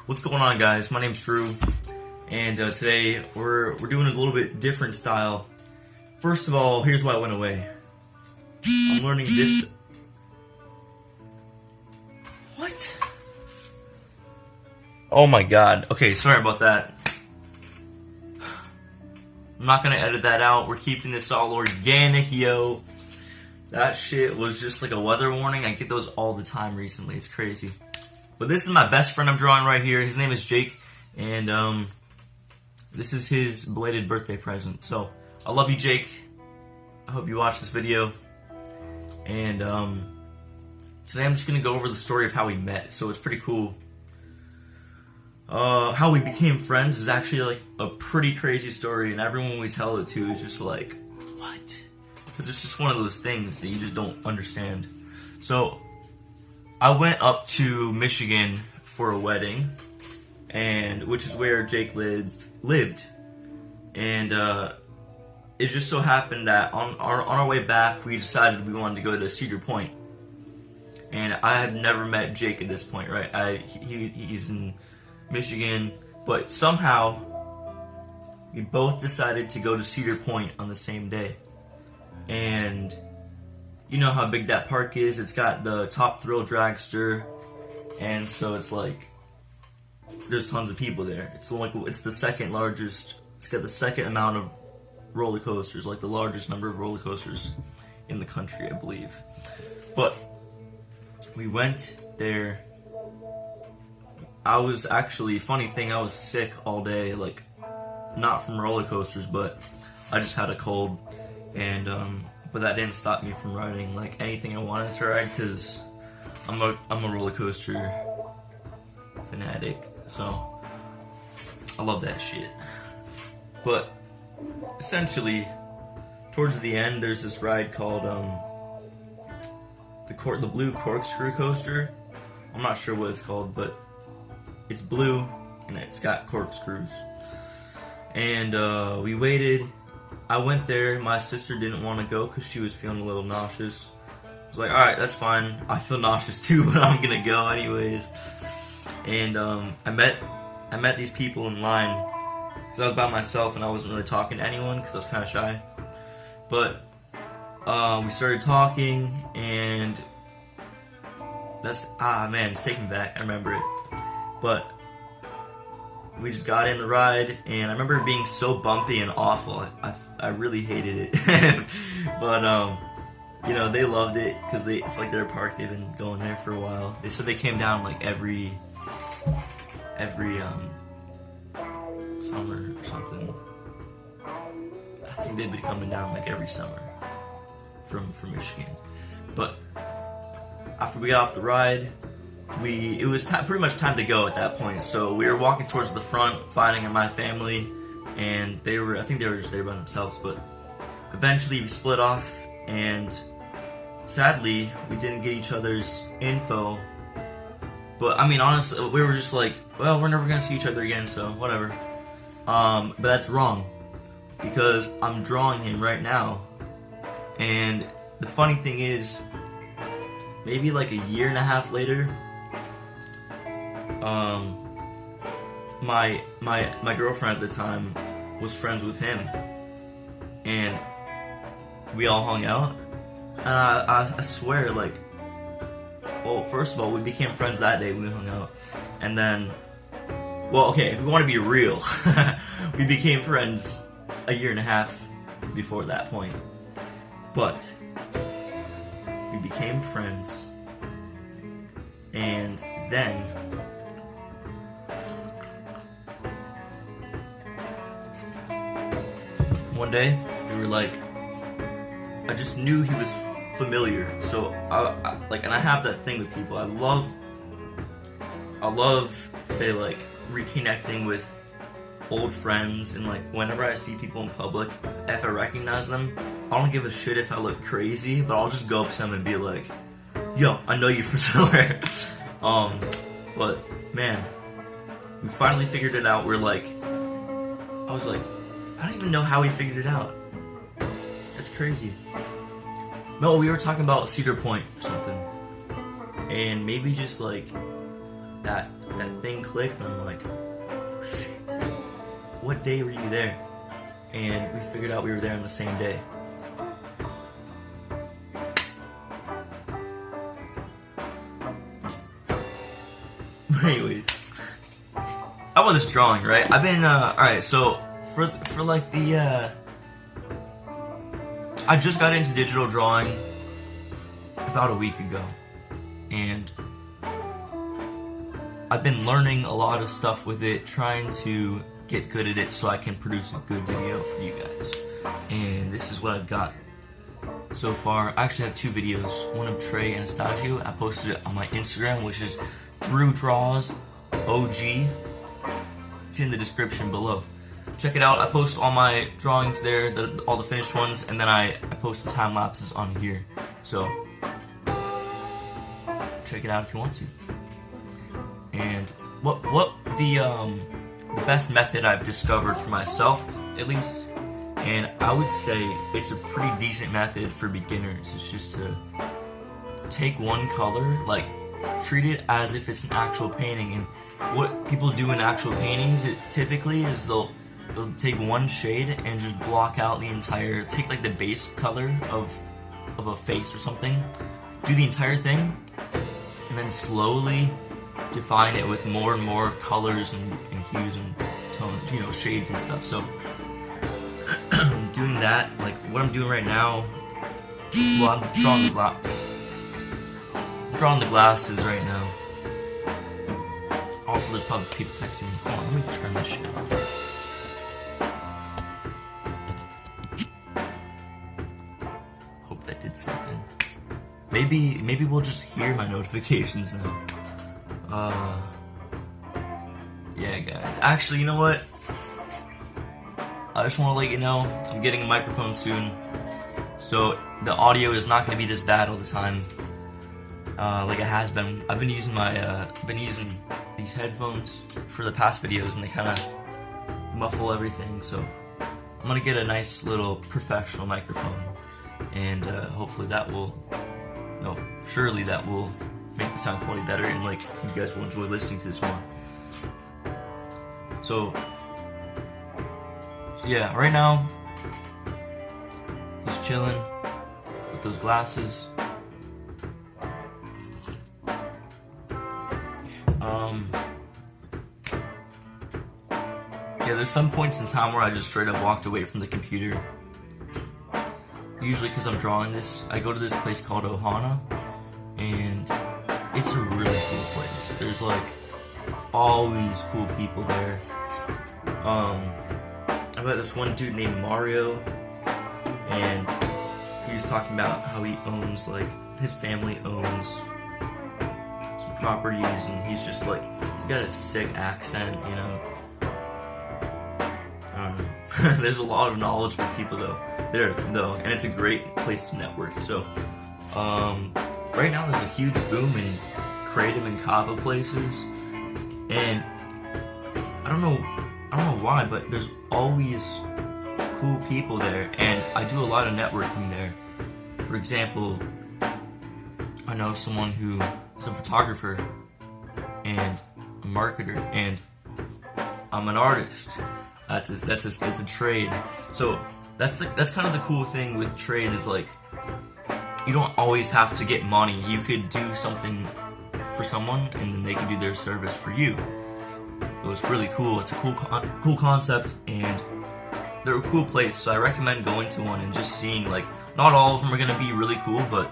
What's going on, guys? My name's Drew, and today we're doing a little bit different style. First of all, here's why I went away. I'm learning this. What? Oh my god. Okay, sorry about that. I'm not gonna edit that out. We're keeping this all organic, yo. That shit was just like a weather warning. I get those all the time recently. It's crazy. But this is my best friend I'm drawing right here. His name is Jake, and this is his belated birthday present. So, I love you, Jake. I hope you watch this video. And today I'm just gonna go over the story of how we met. So it's pretty cool. How we became friends is actually like a pretty crazy story, and everyone we tell it to is just like, what? Because it's just one of those things that you just don't understand. So, I went up to Michigan for a wedding, and which is where Jake lived, and it just so happened that on our way back, we decided we wanted to go to Cedar Point, and I had never met Jake at this point, right? He's in Michigan, but somehow we both decided to go to Cedar Point on the same day, and you know how big that park is. It's got the Top Thrill Dragster, and so it's like there's tons of people there. It's the second largest. It's got the second amount of roller coasters, like the largest number of roller coasters in the country, I believe. But we went there. I was actually, funny thing, I was sick all day, like not from roller coasters, but I just had a cold, and but that didn't stop me from riding like anything I wanted to ride, because I'm a roller coaster fanatic, so I love that shit. But essentially, towards the end, there's this ride called the Blue Corkscrew Coaster. I'm not sure what it's called, but it's blue and it's got corkscrews. And we waited. I went there. My sister didn't want to go because she was feeling a little nauseous. I was like, alright, that's fine. I feel nauseous too, but I'm gonna go anyways. And I met these people in line because I was by myself and I wasn't really talking to anyone because I was kind of shy. But we started talking, and man, it's taking me back. I remember it. But we just got in the ride, and I remember it being so bumpy and awful. I really hated it. But you know, they loved it because it's like their park. They've been going there for a while. They said they came down like every summer or something. I think they've been coming down like every summer from Michigan. But after we got off the ride, it was pretty much time to go at that point. So we were walking towards the front, finding my family, and I think they were just there by themselves. But eventually we split off, and sadly we didn't get each other's info. But I mean, honestly, we were just like, well, we're never gonna see each other again, so whatever. But that's wrong, because I'm drawing him right now, and the funny thing is, maybe like a year and a half later, my girlfriend at the time was friends with him, and we all hung out, and I swear, like, well, first of all, we became friends that day when we hung out, and then, well, okay, if we want to be real, we became friends a year and a half before that point, but we became friends, and then one day we were like, I just knew he was familiar. So and I have that thing with people. I love say like reconnecting with old friends, and like whenever I see people in public, if I recognize them, I don't give a shit if I look crazy, but I'll just go up to them and be like, yo, I know you from somewhere. But man, we finally figured it out. I was like, I don't even know how we figured it out. That's crazy. No, we were talking about Cedar Point or something, and maybe just like that that thing clicked, and I'm like, oh shit, what day were you there? And we figured out we were there on the same day. Anyways, how about this drawing, right? I've been, alright, so, for like the, I just got into digital drawing about a week ago, and I've been learning a lot of stuff with it, trying to get good at it so I can produce a good video for you guys. And this is what I've got so far. I actually have two videos, one of Trey and Estagio. I posted it on my Instagram, which is Drew Draws OG. It's in the description below. Check it out. I post all my drawings there, all the finished ones, and then I post the time lapses on here. So check it out if you want to. And what the best method I've discovered for myself, at least, and I would say it's a pretty decent method for beginners. It's just to take one color, like treat it as if it's an actual painting. And what people do in actual paintings, it typically is they'll take one shade and just block out the entire, take like the base color of a face or something, do the entire thing, and then slowly define it with more and more colors and hues and tones, you know, shades and stuff. So doing that, like what I'm doing right now, well, I'm drawing the glasses right now. Also, there's probably people texting me. Hold on, let me turn this shit off. Hope that did something. Maybe we'll just hear my notifications now. Yeah, guys. Actually, you know what? I just want to let you know I'm getting a microphone soon, so the audio is not going to be this bad all the time, like it has been. I've been using these headphones for the past videos, and they kind of muffle everything. So I'm gonna get a nice little professional microphone, and hopefully that will, surely that will make the sound quality better, and like you guys will enjoy listening to this more. So yeah, right now he's chilling with those glasses. Yeah, there's some points in time where I just straight up walked away from the computer. Usually because I'm drawing this, I go to this place called Ohana, and it's a really cool place. There's like always cool people there. I met this one dude named Mario, and he was talking about how he owns, like, his family owns some properties, and he's just like, he's got a sick accent, you know. There's a lot of knowledgeable people though, and it's a great place to network. So right now there's a huge boom in creative and kava places, and I don't know why, but there's always cool people there, and I do a lot of networking there. For example, I know someone who is a photographer and a marketer, and I'm an artist. That's a trade. So that's kind of the cool thing with trade, is like you don't always have to get money. You could do something for someone, and then they can do their service for you. So it's really cool. It's a cool concept, and they're a cool place. So I recommend going to one and just seeing, like, not all of them are gonna be really cool, but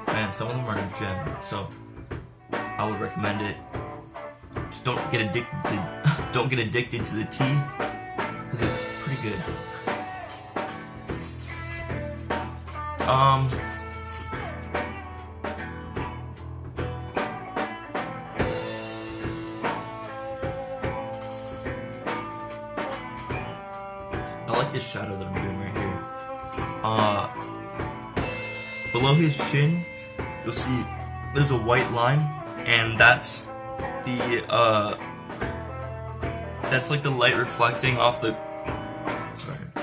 man, some of them are a gem. So I would recommend it. Just don't get addicted to the tea, because it's pretty good. I like this shadow that I'm doing right here. Below his chin, you'll see there's a white line, and that's like the light reflecting off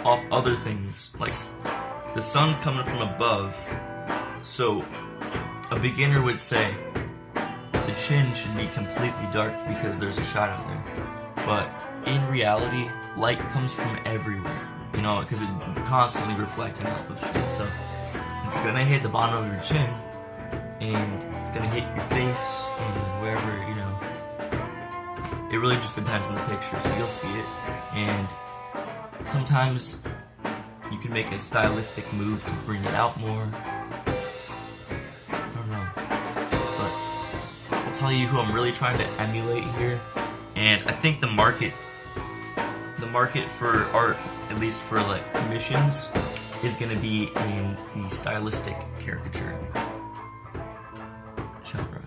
off other things. Like the sun's coming from above, so a beginner would say the chin should be completely dark because there's a shadow there. But in reality, light comes from everywhere, you know, because it's constantly reflecting off of shit. So it's gonna hit the bottom of your chin, and it's gonna hit your face and wherever, you know. It really just depends on the picture, so you'll see it. And sometimes you can make a stylistic move to bring it out more. I don't know, but I'll tell you who I'm really trying to emulate here. And I think the market for art, at least for like commissions, is gonna be in the stylistic caricature genre.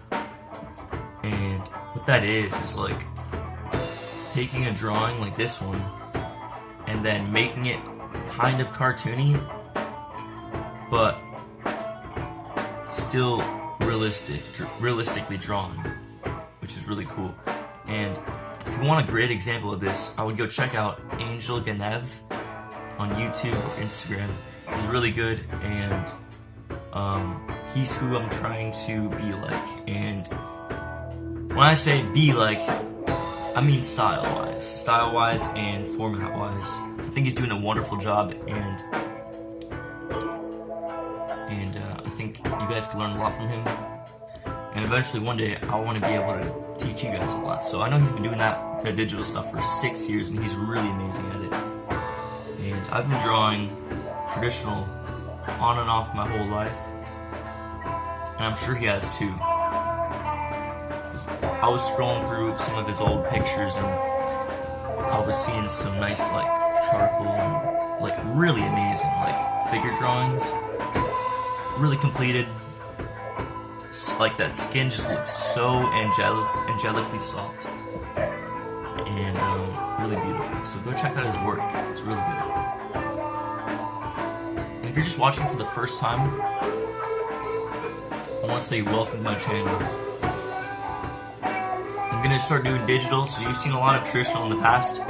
And what that is like taking a drawing like this one and then making it kind of cartoony, but still realistically drawn, which is really cool. And if you want a great example of this, I would go check out Angel Ganev on YouTube or Instagram. He's really good, and he's who I'm trying to be like. And when I say be like, I mean style-wise and format-wise. I think he's doing a wonderful job, and I think you guys can learn a lot from him. And eventually, one day, I want to be able to teach you guys a lot. So I know he's been doing that digital stuff for 6 years, and he's really amazing at it. And I've been drawing traditional on and off my whole life, and I'm sure he has too. I was scrolling through some of his old pictures, and I was seeing some nice like charcoal and like really amazing like figure drawings, really completed. Like that skin just looks so angelically soft and really beautiful. So go check out his work; it's really good. And if you're just watching for the first time, I want to say welcome to my channel. I'm gonna start doing digital, so you've seen a lot of traditional in the past.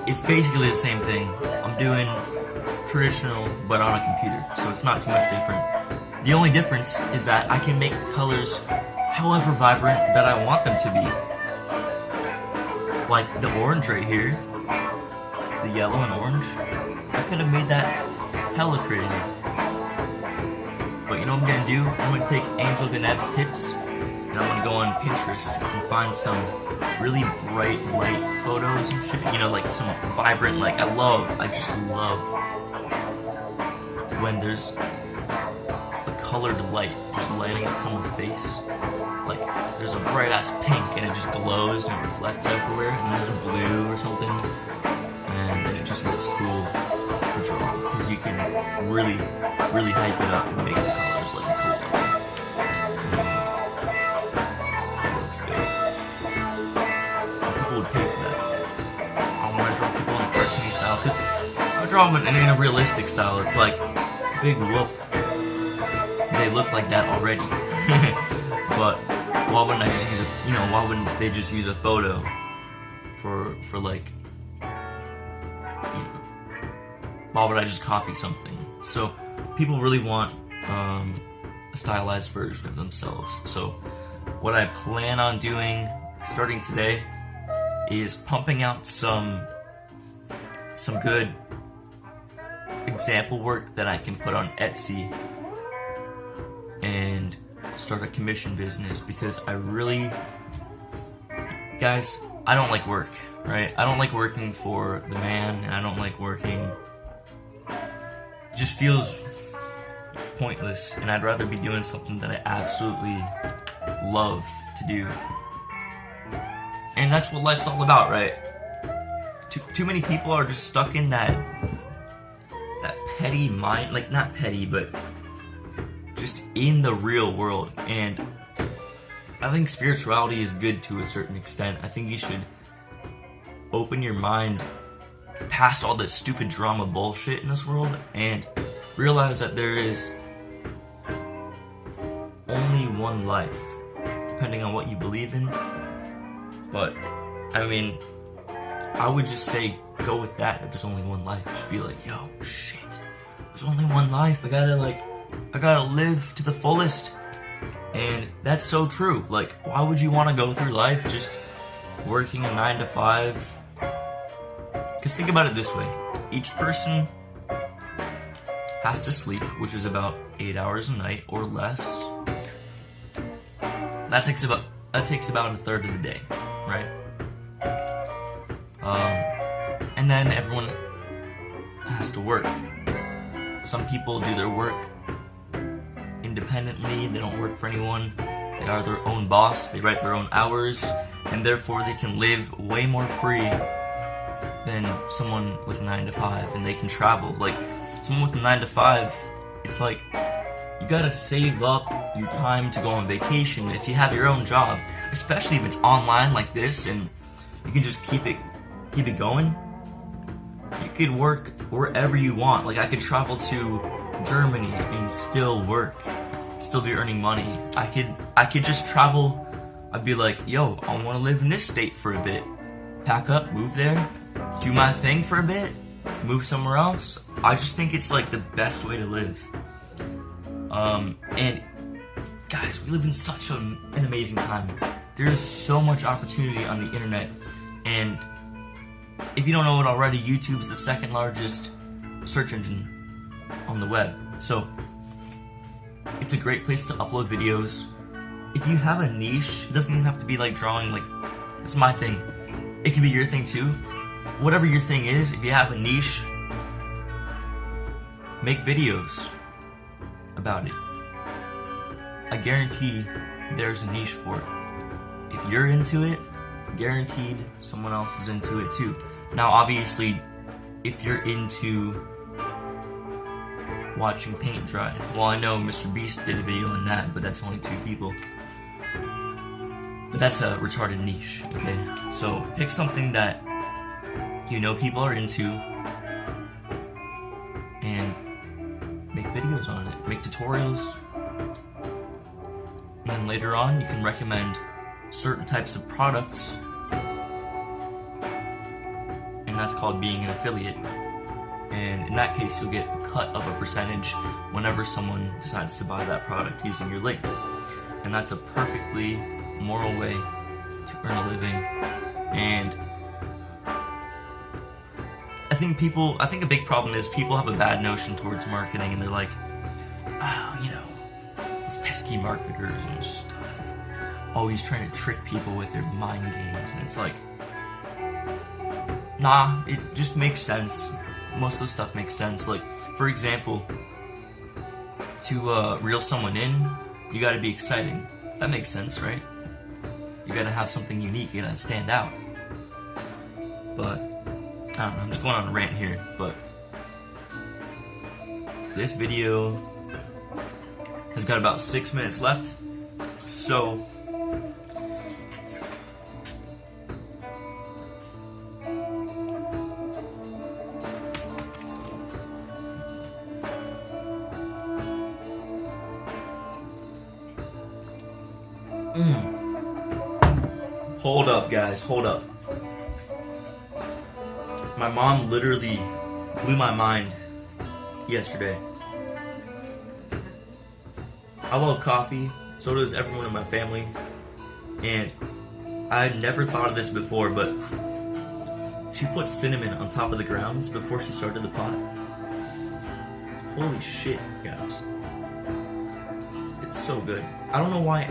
It's basically the same thing. I'm doing traditional, but on a computer, so it's not too much different. The only difference is that I can make the colors however vibrant that I want them to be. Like the orange right here, the yellow and orange, I could have made that hella crazy. But you know what I'm gonna do? I'm gonna take Angel Ganev's tips, and I'm gonna go on Pinterest and find some really bright light photos and shit. You know, like some vibrant, like I just love when there's a colored light just lighting up someone's face. Like there's a bright ass pink and it just glows and it reflects everywhere, and there's a blue or something, and then it just looks cool to draw because you can really hype it up and make the colors like cool. It looks good. People would pay for that. I want to draw people in a cartoony style because I draw them in a realistic style. It's like big whoop. They look like that already. But why wouldn't I just use a, why wouldn't they just use a photo for like, why would I just copy something? So people really want a stylized version of themselves. So what I plan on doing starting today is pumping out some good example work that I can put on Etsy and start a commission business, because guys, I don't like work, right? I don't like working for the man, and I don't like working, it just feels pointless, and I'd rather be doing something that I absolutely love to do. And that's what life's all about, right? Too many people are just stuck in that petty mind, like not petty, but just in the real world. And I think spirituality is good to a certain extent. I think you should open your mind past all this stupid drama bullshit in this world and realize that there is only one life, depending on what you believe in. But I mean, I would just say go with that there's only one life. Just be like, yo, shit, there's only one life. I gotta live to the fullest. And that's so true. Like, why would you want to go through life just working a 9 to 5? Because think about it this way. Each person has to sleep, which is about 8 hours a night or less. That takes about a third of the day, right? And then everyone has to work. Some people do their work independently. They don't work for anyone. They are their own boss. They write their own hours, and therefore they can live way more free than someone with 9 to 5, and they can travel. Like, someone with a 9 to 5, it's like you gotta save up your time to go on vacation. If you have your own job, especially if it's online like this, and you can just keep it going, you could work wherever you want. Like, I could travel to Germany and still work, still be earning money. I could just travel. I'd be like, yo, I want to live in this state for a bit. Pack up, move there, do my thing for a bit, move somewhere else. I just think it's like the best way to live. And guys, we live in such an amazing time. There's so much opportunity on the internet, and if you don't know it already, YouTube's the second largest search engine on the web. So it's a great place to upload videos. If you have a niche, it doesn't even have to be like drawing. Like, it's my thing. It can be your thing too. Whatever your thing is, if you have a niche, make videos about it. I guarantee there's a niche for it. If you're into it, guaranteed someone else is into it too. Now, obviously, if you're into watching paint dry, well, I know Mr. Beast did a video on that, but that's only 2 people. But that's a retarded niche, okay? So pick something that you know people are into and make videos on it. Make tutorials. And then later on, you can recommend certain types of products, and that's called being an affiliate. And in that case, you'll get a cut of a percentage whenever someone decides to buy that product using your link. And that's a perfectly moral way to earn a living. And I think a big problem is people have a bad notion towards marketing, and they're like, oh, you know, these pesky marketers and stuff, always trying to trick people with their mind games. And it's like, nah, it just makes sense. Most of the stuff makes sense. Like, for example, to reel someone in, you gotta be exciting. That makes sense, right? You gotta have something unique, you gotta stand out. But, I don't know, I'm just going on a rant here, but this video has got about 6 minutes left, so hold up, guys, hold up. My mom literally blew my mind yesterday. I love coffee, so does everyone in my family, and I had never thought of this before, but she put cinnamon on top of the grounds before she started the pot. Holy shit, guys. It's so good. I don't know why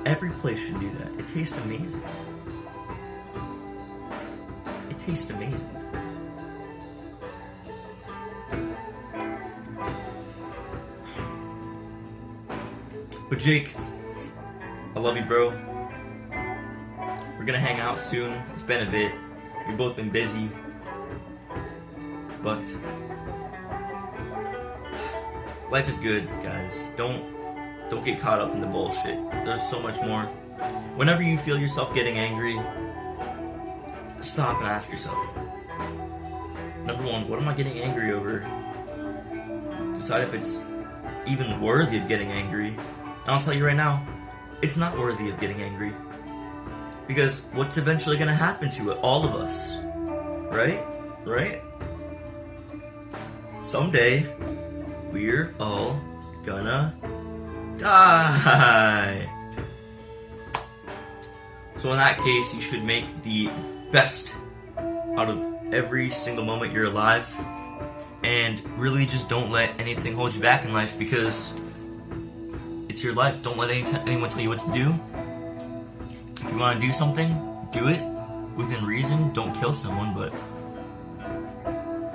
every place should do that. It tastes amazing. It tastes amazing. But Jake, I love you, bro. We're gonna hang out soon. It's been a bit. We've both been busy. But life is good, guys. Don't get caught up in the bullshit. There's so much more. Whenever you feel yourself getting angry, stop and ask yourself, number one, what am I getting angry over? Decide if it's even worthy of getting angry. And I'll tell you right now, it's not worthy of getting angry. Because what's eventually going to happen to it? All of us. Right? Right? Someday, we're all gonna die. So in that case, you should make the best out of every single moment you're alive, and really just don't let anything hold you back in life, because it's your life. Don't let anyone tell you what to do. If you want to do something, do it within reason. Don't kill someone, but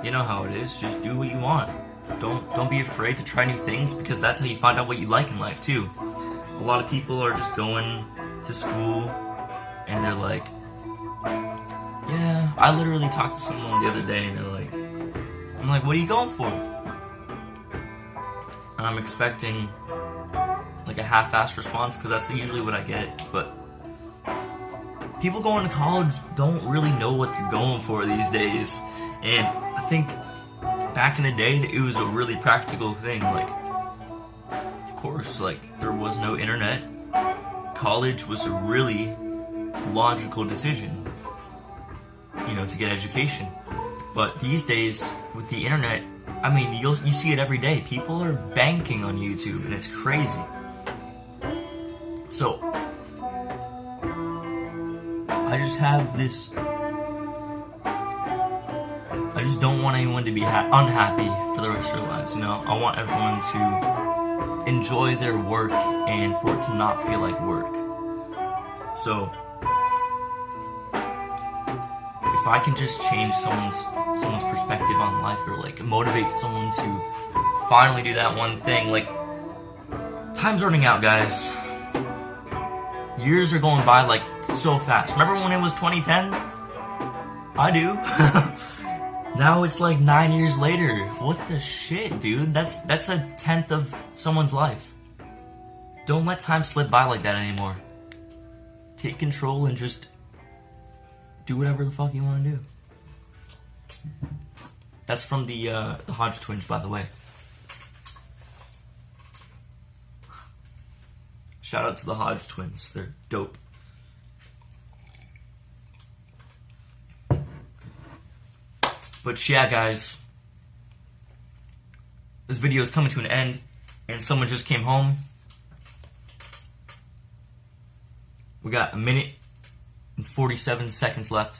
you know how it is. Just do what you want. Don't be afraid to try new things, because that's how you find out what you like in life too. A lot of people are just going to school and they're like, yeah, I literally talked to someone the other day and they're like, I'm like, what are you going for? And I'm expecting like a half-assed response, because that's usually what I get. But people going to college don't really know what they're going for these days. And I think back in the day, it was a really practical thing. Like, of course, like, there was no internet. College was a really logical decision, you know, to get education. But these days, with the internet, I mean, you see it every day. People are banking on YouTube, and it's crazy. So, I just have this... I just don't want anyone to be unhappy for the rest of their lives, you know? I want everyone to enjoy their work and for it to not feel like work. So, if I can just change someone's perspective on life, or like motivate someone to finally do that one thing, like, time's running out, guys. Years are going by like so fast. Remember when it was 2010? I do. Now it's like 9 years later. What the shit, dude? That's a tenth of someone's life. Don't let time slip by like that anymore. Take control and just do whatever the fuck you want to do. That's from the Hodge twins, by the way. Shout out to the Hodge twins. They're dope. But yeah, guys, this video is coming to an end, and someone just came home. We got 1 minute and 47 seconds left.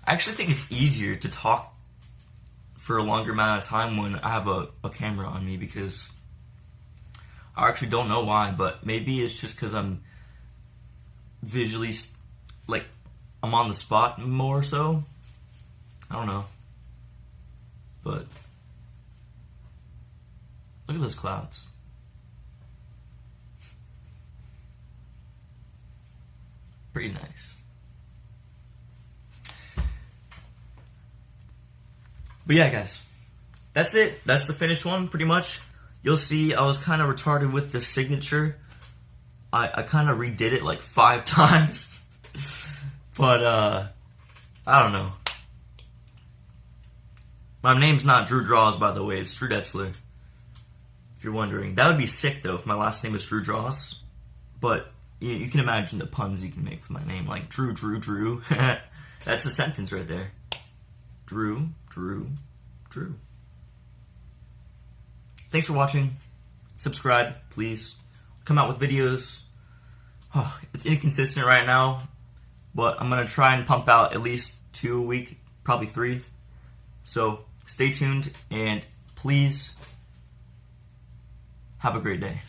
I actually think it's easier to talk for a longer amount of time when I have a camera on me, because I actually don't know why, but maybe it's just because I'm visually, like, I'm on the spot more so. I don't know. But look at those clouds. Pretty nice. But yeah, guys, that's it. That's the finished one, pretty much. You'll see I was kind of retarded with the signature. I kind of redid it like 5 times. But, I don't know. My name's not Drew Draws, by the way. It's Drew Detzler, if you're wondering. That would be sick, though, if my last name was Drew Draws. But you can imagine the puns you can make with my name. Like, Drew, Drew, Drew. That's a sentence right there. Drew, Drew, Drew. Thanks for watching. Subscribe, please. Come out with videos. Oh, it's inconsistent right now, but I'm going to try and pump out at least 2 a week, probably 3. So stay tuned, and please have a great day.